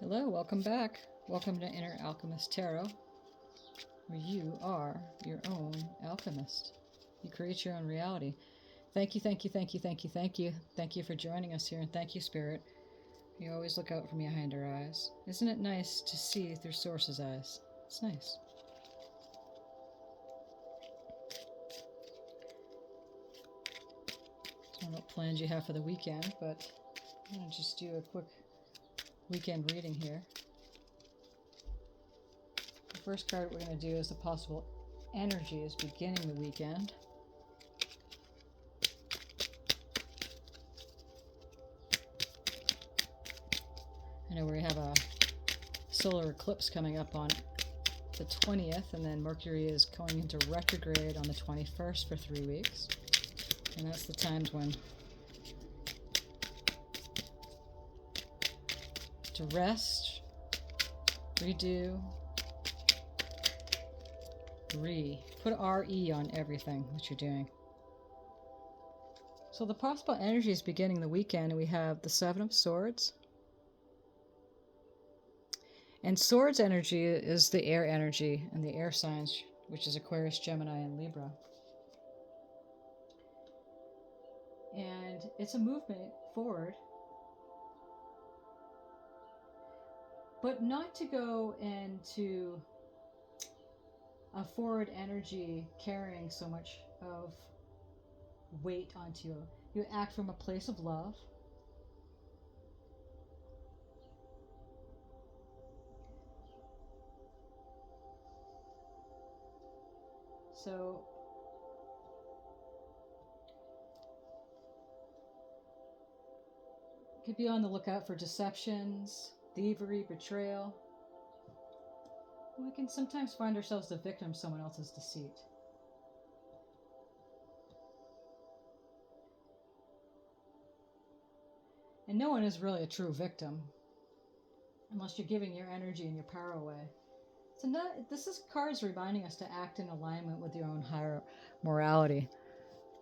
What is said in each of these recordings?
Hello, welcome back. Welcome to Inner Alchemist Tarot, where you are your own alchemist. You create your own reality. Thank you, thank you, thank you, thank you, thank you. Thank you for joining us here, and thank you, Spirit. You always look out for me behind our eyes. Isn't it nice to see through Source's eyes? It's nice. I don't know what plans you have for the weekend, but I'm going to just do a quick weekend reading here. The first card we're going to do is the possible energies beginning the weekend. I know we have a solar eclipse coming up on the 20th, and then Mercury is going into retrograde on the 21st for 3 weeks. And that's the times when to rest, redo, put RE on everything that you're doing. So the possible energies beginning the weekend, we have the Seven of Swords. And Swords energy is the air energy and the air signs, which is Aquarius, Gemini, and Libra. And it's a movement forward, but not to go into a forward energy carrying so much of weight onto you. You act from a place of love. So could be on the lookout for deceptions, thievery, betrayal. We can sometimes find ourselves the victim of someone else's deceit. And no one is really a true victim unless you're giving your energy and your power away. So this is cards reminding us to act in alignment with your own higher morality.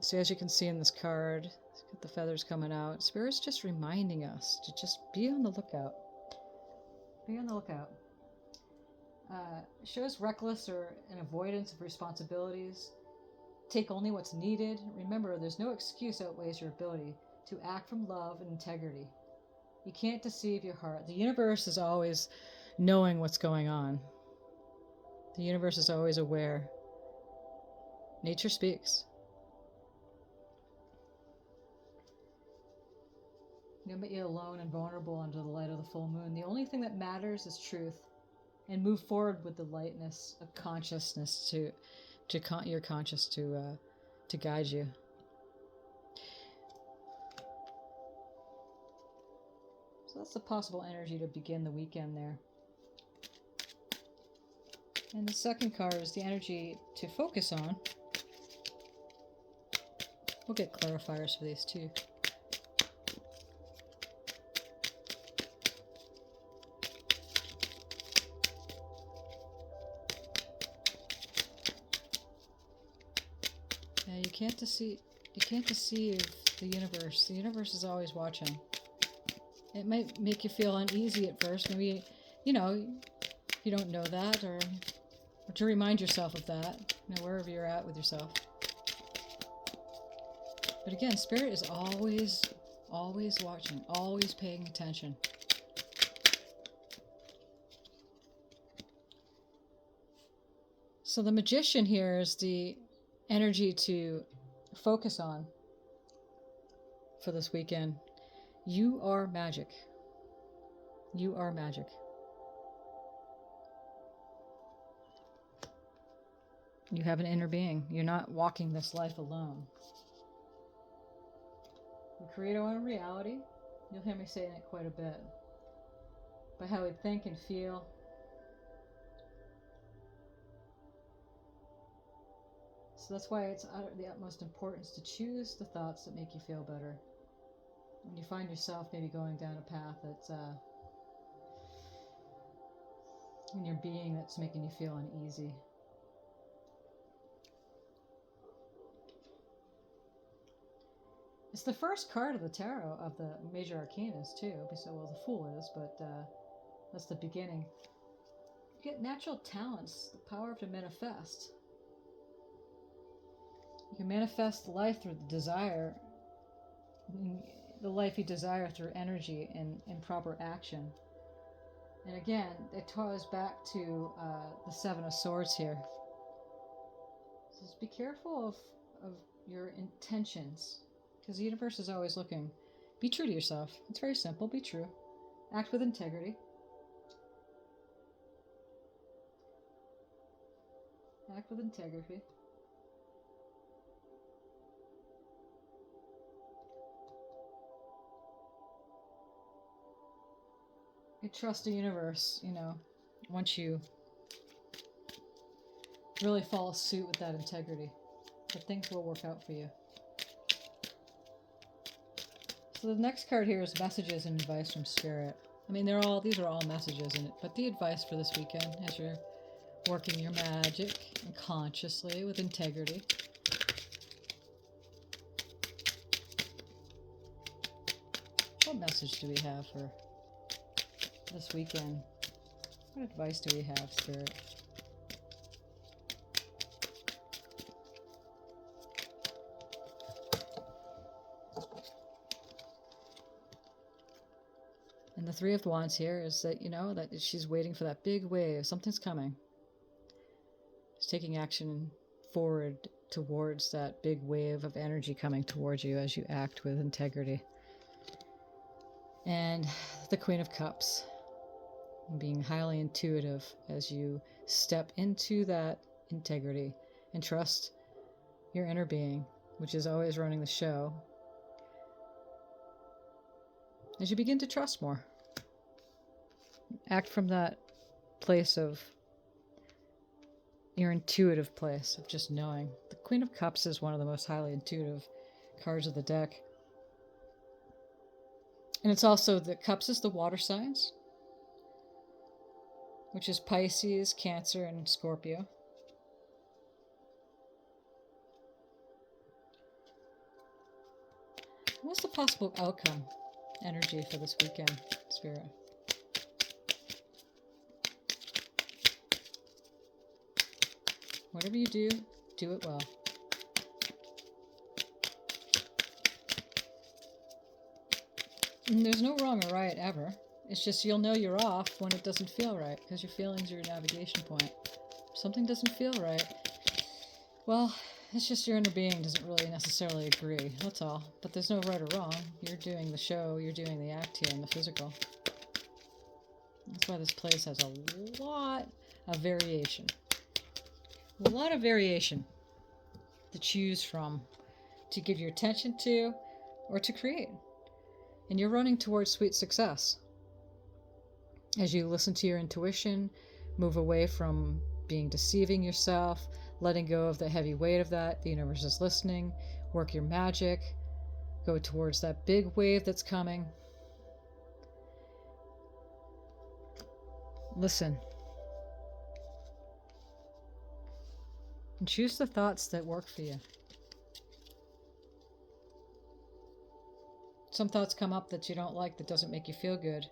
So as you can see in this card, got the feathers coming out. Spirit's just reminding us to just be on the lookout. Be on the lookout. Shows reckless or an avoidance of responsibilities. Take only what's needed. Remember, there's no excuse outweighs your ability to act from love and integrity. You can't deceive your heart. The universe is always knowing what's going on. The universe is always aware. Nature speaks. Never be alone and vulnerable under the light of the full moon. The only thing that matters is truth. And move forward with the lightness of consciousness your conscious to guide you. So that's the possible energy to begin the weekend there. And the second card is the energy to focus on. We'll get clarifiers for these too. You can't deceive the universe. The universe is always watching. It might make you feel uneasy at first. Maybe, you don't know that, or to remind yourself of that, wherever you're at with yourself. But again, Spirit is always watching, always paying attention. So the Magician here is the energy to focus on for this weekend. You are magic. You are magic. You have an inner being. You're not walking this life alone. We create our own reality. You'll hear me saying it quite a bit. By how we think and feel. So that's why it's of the utmost importance to choose the thoughts that make you feel better. When you find yourself maybe going down a path that's in your being that's making you feel uneasy. It's the first card of the tarot of the major arcanas too. So, well, the Fool is, but That's the beginning. You get natural talents, the power to manifest. You can manifest life through the desire, the life you desire through energy and proper action. And again, it ties back to the Seven of Swords here. So just be careful of your intentions, because the universe is always looking. Be true to yourself. It's very simple. Be true. Act with integrity. Act with integrity. You trust the universe, you know, once you really follow suit with that integrity, that things will work out for you. So the next card here is messages and advice from Spirit. I mean, these are all messages in it, but the advice for this weekend as you're working your magic and consciously with integrity. What message do we have for this weekend? What advice do we have, Spirit? And the Three of Wands here is that, you know, that she's waiting for that big wave. Something's coming. She's taking action forward towards that big wave of energy coming towards you as you act with integrity. And the Queen of Cups, being highly intuitive as you step into that integrity and trust your inner being, which is always running the show, as you begin to trust more. Act from that place of your intuitive place of just knowing. The Queen of Cups is one of the most highly intuitive cards of the deck. And it's also, the Cups is the water signs, which is Pisces, Cancer, and Scorpio. What's the possible outcome energy for this weekend, Spirit? Whatever you do, do it well. And there's no wrong or right ever. It's just you'll know you're off when it doesn't feel right, because your feelings are your navigation point. If something doesn't feel right, well, it's just your inner being doesn't really necessarily agree. That's all. But there's no right or wrong. You're doing the show, you're doing the act here in the physical. That's why this place has a lot of variation. A lot of variation to choose from, to give your attention to, or to create. And you're running towards sweet success. As you listen to your intuition, move away from deceiving yourself, letting go of the heavy weight of that. The universe is listening. Work your magic. Go towards that big wave that's coming. Listen. And choose the thoughts that work for you. Some thoughts come up that you don't like, that doesn't make you feel good.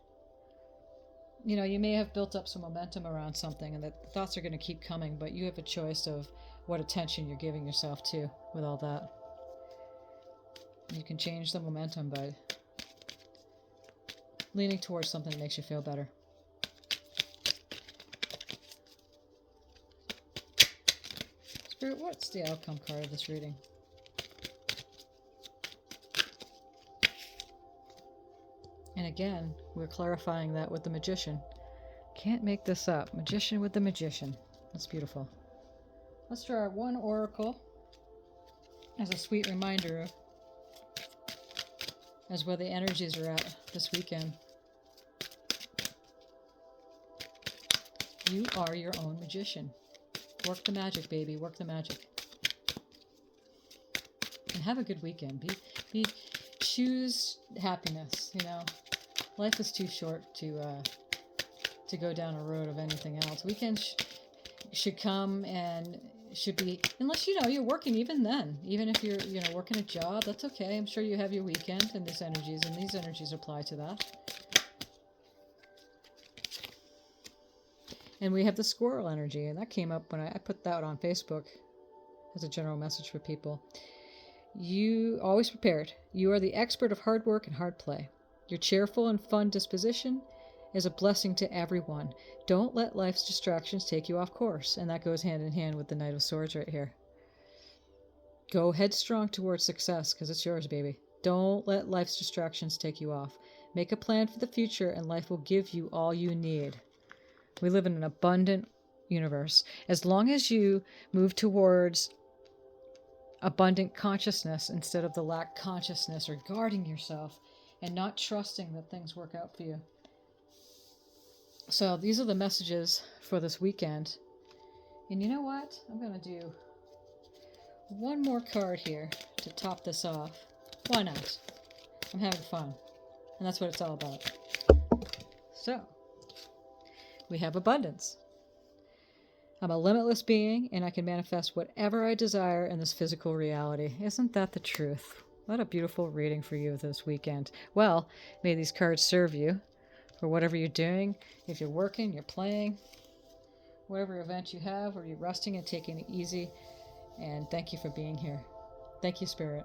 You know, you may have built up some momentum around something, and that the thoughts are going to keep coming, but you have a choice of what attention you're giving yourself to with all that. You can change the momentum by leaning towards something that makes you feel better. Spirit, what's the outcome card of this reading? And again, we're clarifying that with the Magician. Can't make this up. Magician with the Magician. That's beautiful. Let's draw one oracle as a sweet reminder as where the energies are at this weekend. You are your own magician. Work the magic, baby. Work the magic. And have a good weekend. Choose happiness, you know. Life is too short to go down a road of anything else. Weekends should come and should be, unless, you know, you're working even then. Even if you're, you know, working a job, that's okay. I'm sure you have your weekend and these energies apply to that. And we have the squirrel energy, and that came up when I put that on Facebook as a general message for people. You always prepared. You are the expert of hard work and hard play. Your cheerful and fun disposition is a blessing to everyone. Don't let life's distractions take you off course. And that goes hand in hand with the Knight of Swords right here. Go headstrong towards success, because it's yours, baby. Don't let life's distractions take you off. Make a plan for the future, and life will give you all you need. We live in an abundant universe. As long as you move towards abundant consciousness instead of the lack consciousness, or guarding yourself and not trusting that things work out for you. So these are the messages for this weekend. And you know what? I'm going to do one more card here to top this off. Why not? I'm having fun. And that's what it's all about. So, we have abundance. I'm a limitless being, and I can manifest whatever I desire in this physical reality. Isn't that the truth? What a beautiful reading for you this weekend. Well, may these cards serve you for whatever you're doing. If you're working, you're playing, whatever event you have, or you're resting and taking it easy. And thank you for being here. Thank you, Spirit.